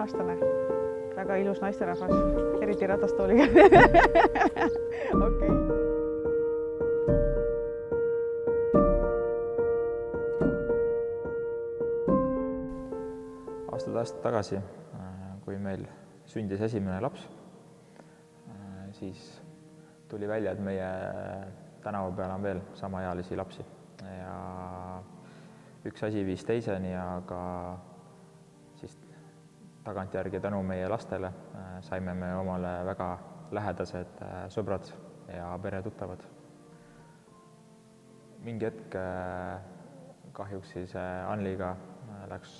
10-aastane. Väga ilus naisterahvas, eriti ratastooliga. Okei. Aastad tagasi, kui meil sündis esimene laps, siis tuli välja, et meie tänava peal on veel samaealisi lapsi ja üks asi viis teiseni, aga siis tagantjärgi tänu meie lastele saime me omale väga lähedased sõbrad ja peretuttavad. Mingi hetk kahjuks siis Anliga läks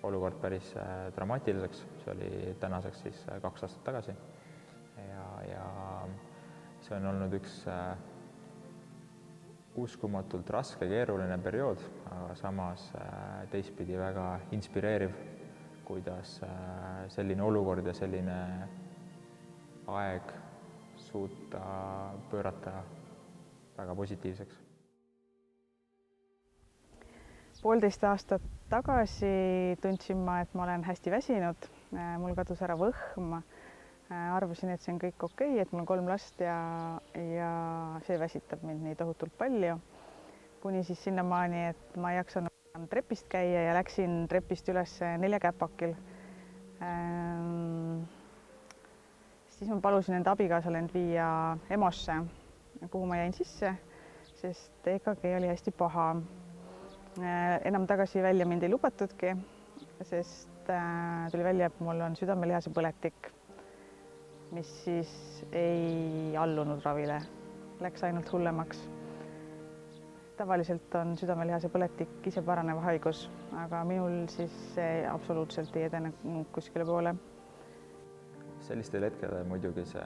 olukord päris dramaatiliseks, see oli tänaseks siis 2 aastat tagasi ja see on olnud üks uskumatult raske, keeruline periood, aga samas teistpidi väga inspireeriv, kuidas selline olukord ja selline aeg suuta pöörata väga positiivseks. 1,5 aastat tagasi tundsin ma, et ma olen hästi väsinud, mul kadus ära võhm, arvasin, et see on kõik okei, et mul on 3 last ja see väsitab mind nii tohutult palju, kuni siis sinnamaani, et ma ei jaksanud trepist käia ja läksin trepist üles 4 käpakil. Siis ma palusin enda abikaasal end viia EMO-sse, kuhu ma jäin sisse, sest EKG oli hästi paha. Enam tagasi välja mind ei lubatudki, sest tuli välja, et mul on südamelihase põletik, mis siis ei allunud ravile, läks ainult hullemaks. Tavaliselt on südamelihase põletik ise paranev haigus, aga minul siis see absoluutselt ei edenenud kuskile poole. Sellistel hetkedel muidugi see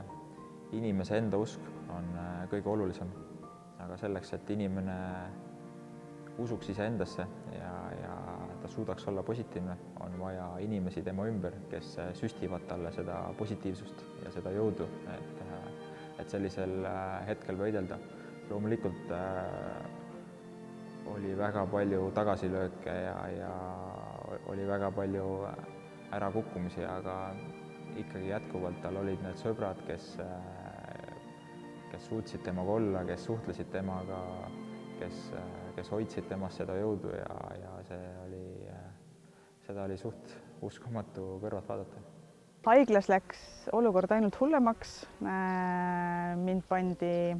inimese enda usk on kõige olulisem, aga selleks, et inimene usuks iseendasse ja ta suudaks olla positiivne, on vaja inimesi tema ümber, kes süstivad talle seda positiivsust ja seda jõudu, et sellisel hetkel võidelda. Loomulikult oli väga palju tagasilööke ja oli väga palju ärakukkumisi, aga ikkagi jätkuvalt tal olid need sõbrad, kes suutsid temaga olla, kes suhtlesid temaga, kes hoidsid temast seda jõudu ja seda oli suht uskumatu kõrvalt vaadata. Haiglas läks olukord ainult hullemaks. Mind pandi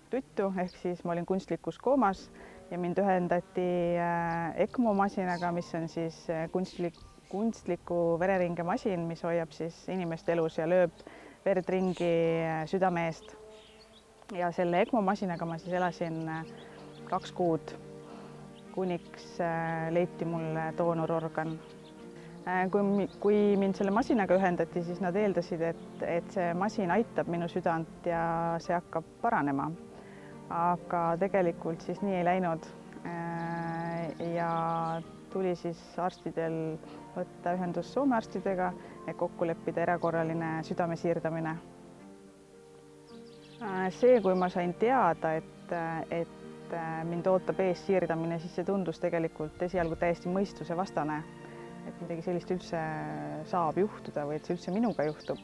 tuttu, ehk siis ma olin kunstlikus koomas ja mind ühendati ECMO masinaga, mis on siis kunstliku vereringe-masin, mis hoiab siis inimest elus ja lööb verd ringi südame eest. Ja selle ECMO masinaga ma siis elasin 2 kuud, kuniks leiti mulle doonororgan. Kui mind selle masinaga ühendati, siis nad eeldasid, et see masin aitab minu südant ja see hakkab paranema. Aga tegelikult siis nii ei läinud. Ja tuli siis arstidel võtta ühendus Soome arstidega ja kokku leppida erakorraline südame siirdamine. See, kui ma sain teada, et mind ootab ees siirdamine, siis see tundus tegelikult esialgu täiesti mõistuse vastane, et midagi sellist üldse saab juhtuda või et see üldse minuga juhtub.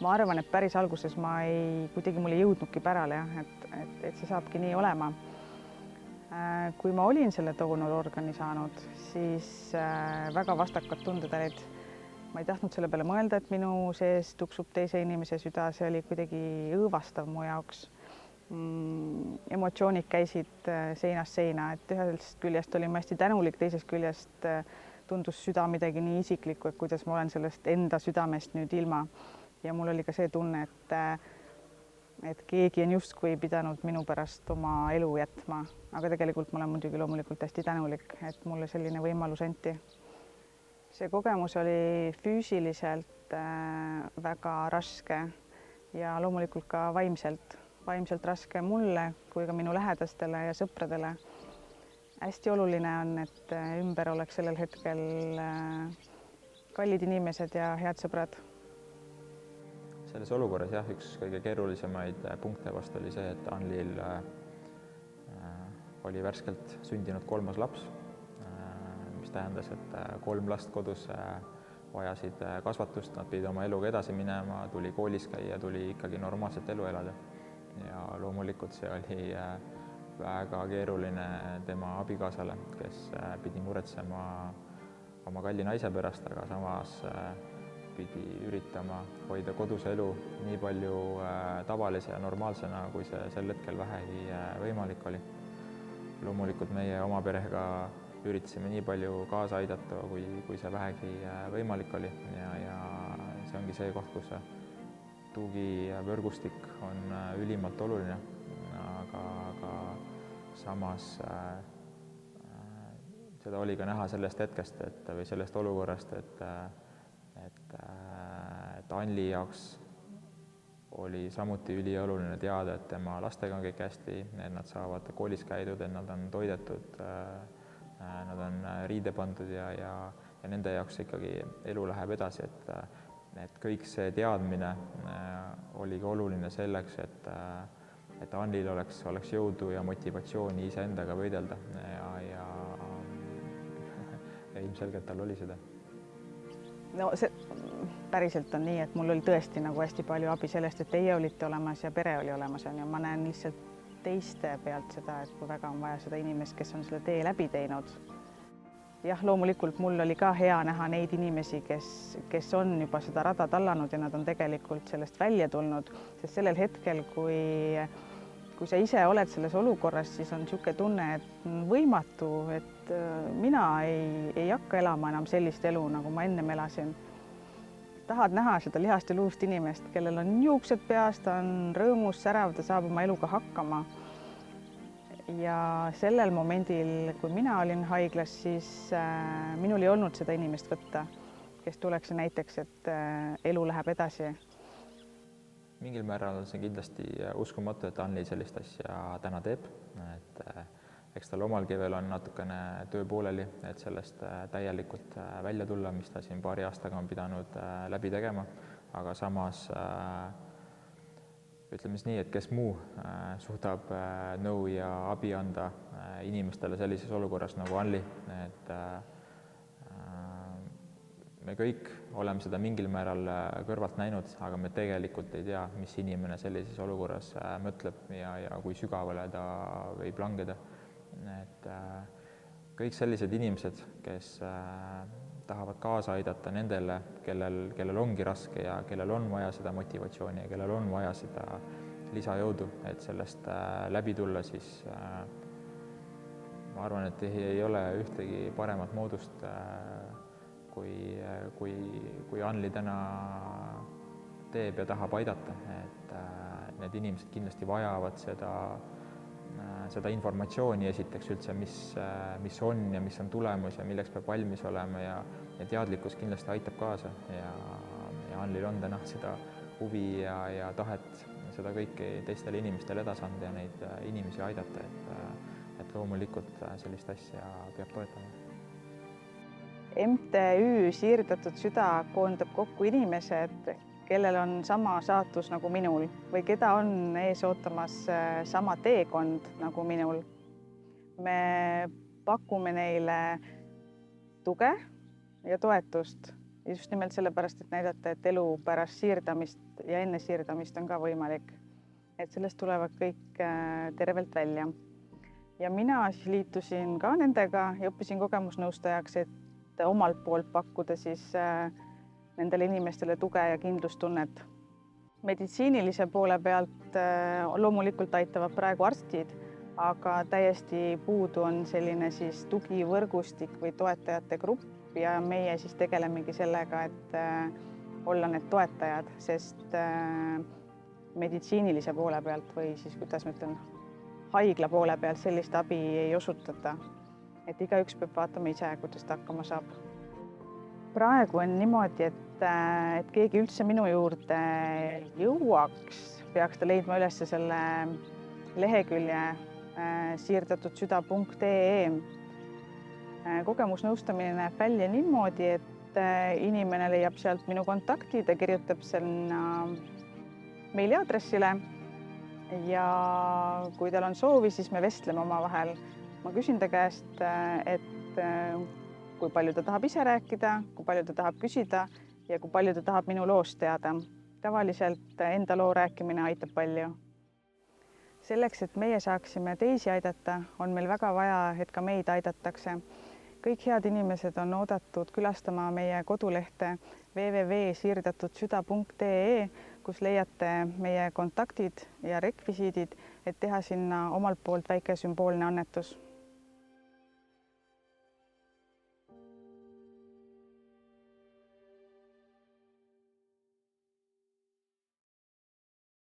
Ma arvan, et päris alguses kuidagi mul ei jõudnudki pärale, et see saabki nii olema. Kui ma olin selle doonororgani saanud, siis väga vastakad tunded olid. Ma ei tahtnud selle peale mõelda, et minu sees tuksub teise inimese süda, see oli kuidagi õõvastav mu jaoks. Emotsioonid käisid seinast seina, et ühest küljest olin ma hästi tänulik, teisest küljest tundus süda midagi nii isiklikku, et kuidas ma olen sellest enda südamest nüüd ilma. Ja mul oli ka see tunne, et keegi on justkui pidanud minu pärast oma elu jätma, aga tegelikult ma olen muidugi loomulikult hästi tänulik, et mulle selline võimalus anti. See kogemus oli füüsiliselt väga raske ja loomulikult ka vaimselt raske mulle kui ka minu lähedastele ja sõpradele. Hästi oluline on, et ümber oleks sellel hetkel kallid inimesed ja head sõbrad. Selles olukorras üks kõige keerulisemaid punkte vast oli see, et Anlil oli värskelt sündinud 3. laps, mis tähendas, et 3 last kodus vajasid kasvatust, nad pidid oma eluga edasi minema, tuli koolis käia, tuli ikkagi normaalset elu elada. Ja loomulikult see oli väga keeruline tema abikaasale, kes pidi muretsema oma kalli naise pärast, aga samas pidi üritama hoida koduse elu nii palju tavalise ja normaalsena, kui see sel hetkel vähegi võimalik oli. Loomulikult meie oma perega üritasime nii palju kaasa aidata, kui see vähegi võimalik oli ja see ongi see koht, kus tugivõrgustik on ülimalt oluline, aga samas seda oli ka näha sellest hetkest või sellest olukorrast, et Anli jaoks oli samuti ülioluline teada, et tema lastega on kõik hästi, et nad saavad koolis käidud, et nad on toidetud, nad on riide pandud ja nende jaoks ikkagi elu läheb edasi, et kõik see teadmine oli ka oluline selleks, et Anlil oleks jõudu ja motivatsiooni iseendaga võidelda ja ilmselgelt tal oli seda. No see päriselt on nii, et mul oli tõesti nagu hästi palju abi sellest, et teie olite olemas ja pere oli olemas, ja ma näen lihtsalt teiste pealt seda, et kui väga on vaja seda inimest, kes on selle tee läbi teinud. Jah, loomulikult mul oli ka hea näha neid inimesi, kes on juba seda rada tallanud ja nad on tegelikult sellest välja tulnud, sest sellel hetkel, kui sa ise oled selles olukorras, siis on niisugune tunne, et võimatu, et mina ei hakka elama enam sellist elu, nagu ma ennem elasin. Tahad näha seda lihast ja luust inimest, kellel on juuksed peas, ta on rõõmus, särav, ta saab oma eluga hakkama. Ja sellel momendil, kui mina olin haiglas, siis minul ei olnud seda inimest võtta, kes tuleks näiteks, et elu läheb edasi. Mingil määral on see kindlasti uskumatu, et Anli sellist asja täna teeb. Eks tal omalgi veel on natukene töö pooleli, et sellest täielikult välja tulla, mis ta siin paari aastaga on pidanud läbi tegema, aga samas ütleme nii, et kes muu suudab nõu ja abi anda inimestele sellises olukorras nagu Anli, et me kõik oleme seda mingil määral kõrvalt näinud, aga me tegelikult ei tea, mis inimene sellises olukorras mõtleb ja kui sügavale ta võib langeda. Et kõik sellised inimesed, kes tahavad kaasa aidata nendele, kellel ongi raske ja kellel on vaja seda motivatsiooni ja kellel on vaja seda lisajõudu, et sellest läbi tulla, siis ma arvan, et ei ole ühtegi paremat moodust, kui Anli täna teeb ja tahab aidata, et need inimesed kindlasti vajavad seda informatsiooni esiteks üldse, mis on ja mis on tulemus ja milleks peab valmis olema ja teadlikkus kindlasti aitab kaasa ja Anlil on täna seda huvi ja tahet seda kõiki teistele inimestele edasi anda ja neid inimesi aidata, et loomulikult sellist asja peab toetama. MTÜ Siirdatud Süda koondab kokku inimesed, kellel on sama saatus nagu minul või keda on ees ootamas sama teekond nagu minul. Me pakume neile tuge ja toetust just nimelt sellepärast, et näidata, et elu pärast siirdamist ja enne siirdamist on ka võimalik. Et sellest tulevad kõik tervelt välja. Ja mina siis liitusin ka nendega ja õppisin kogemusnõustajaks, et omalt poolt pakkuda siis nendele inimestele tuge ja kindlustunnet. Meditsiinilise poole pealt loomulikult aitavad praegu arstid, aga täiesti puudu on selline siis tugivõrgustik või toetajate grupp ja meie siis tegelemegi sellega, et olla need toetajad, sest meditsiinilise poole pealt või siis, kuidas ma ütlen, haigla poole pealt sellist abi ei osutata. Et igaüks peab vaatama ise, kuidas ta hakkama saab. Praegu on niimoodi, et keegi üldse minu juurde jõuaks, peaks ta leidma üles selle lehekülje siirdatudsüda.ee. Kogemusnõustamine näeb välja niimoodi, et inimene leiab sealt minu kontaktid ja kirjutab sinna meiliaadressile ja kui tal on soovi, siis me vestleme omavahel. Ma küsin ta käest, et kui palju ta tahab ise rääkida, kui palju ta tahab küsida ja kui palju ta tahab minu loost teada. Tavaliselt enda loo rääkimine aitab palju. Selleks, et meie saaksime teisi aidata, on meil väga vaja, et ka meid aidatakse. Kõik head inimesed on oodatud külastama meie kodulehte www.siirdatudsüda.ee, kus leiate meie kontaktid ja rekvisiidid, et teha sinna omalt poolt väike sümboolne annetus.